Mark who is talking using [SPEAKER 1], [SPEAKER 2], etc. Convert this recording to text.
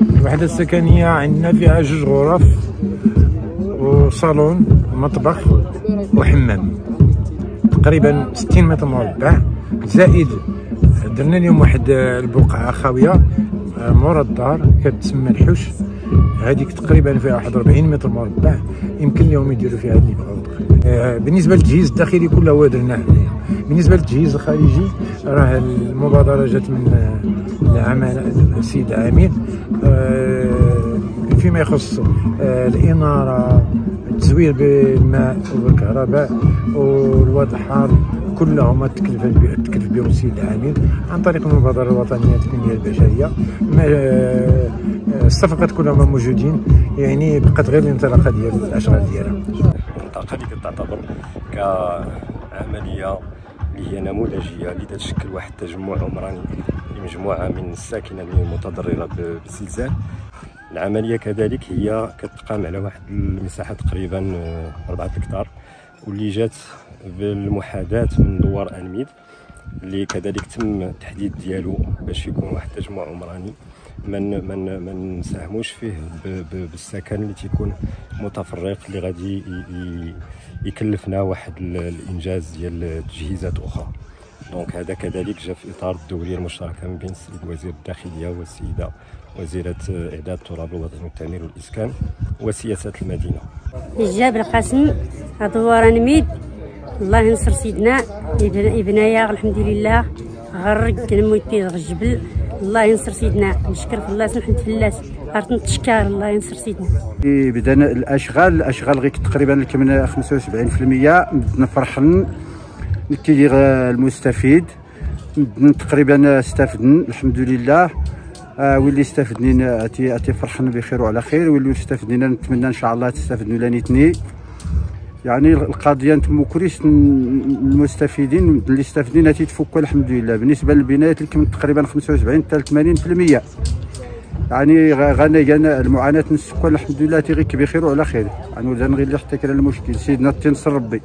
[SPEAKER 1] الوحدة السكنية عندنا فيها 2 غرف وصالون ومطبخ وحمام، تقريبا 60 متر مربع، زائد درنا اليوم واحد البقعة خاوية مورا الدار كتسمى الحوش، هذيك تقريبا فيها واحد 40 متر مربع، يمكن لهم يديروا فيها اللي بغاو تقريبا. بالنسبه للتجهيز الداخلي كله هو درناه. بالنسبه للتجهيز الخارجي راه المبادره جات من السيد عامر فيما يخص الاناره، التزوير بالماء والكهرباء والوضع الحار، كلهم تكلف بهم السيد عامر عن طريق المبادره الوطنيه للتنميه البشريه. الصفقات كلهم موجودين، يعني بقات غير الانطلاقه ديال الاشغال ديالها.
[SPEAKER 2] المنطقه اللي كتعتبر كعمليه اللي هي نموذجيه اللي تشكل واحد التجمع عمراني لمجموعه من الساكنه اللي متضرره بالزلزال. العمليه كذلك هي كتقام على واحد المساحه تقريبا 4 هكتار، واللي جات بالمحاذاه من دوار انميد اللي كذلك تم التحديد ديالو باش يكون واحد التجمع عمراني ما نساهموش فيه بالسكن اللي تيكون متفرق اللي غادي يكلفنا واحد الانجاز ديال تجهيزات اخرى. دونك هذا كذلك جاء في اطار الدوريه المشتركه ما بين السيد وزير الداخليه والسيده وزيره اعداد التراب الوطني والتعمير والاسكان وسياسه المدينه.
[SPEAKER 3] جاب القاسم دوار نميد، الله ينصر سيدنا ابنايا الحمد لله غرق نمويتي الجبل، الله ينصر سيدنا، نشكر في الله سنحمد في الله عرفت نتشكر الله ينصر سيدنا.
[SPEAKER 4] بدأنا الاشغال غير تقريبا كملنا 75%، بدنا فرحان كيدير المستفيد، تقريبا استفدنا الحمد لله، واللي استفدنين اتي فرحان بخير وعلى خير، واللي استفدنا نتمنى ان شاء الله تستفدوا لانيتني. يعني القضيه نتم كريس المستفيدين اللي استفدنا تيتفكوا الحمد لله. بالنسبه للبنايات اللي كانت تقريبا 75 حتى 80%، يعني غانا المعاناه السكان الحمد لله تيغيك بخير وعلى خير، يعني ولا نغير حتى كان المشكل سيدنا تنصر ربي.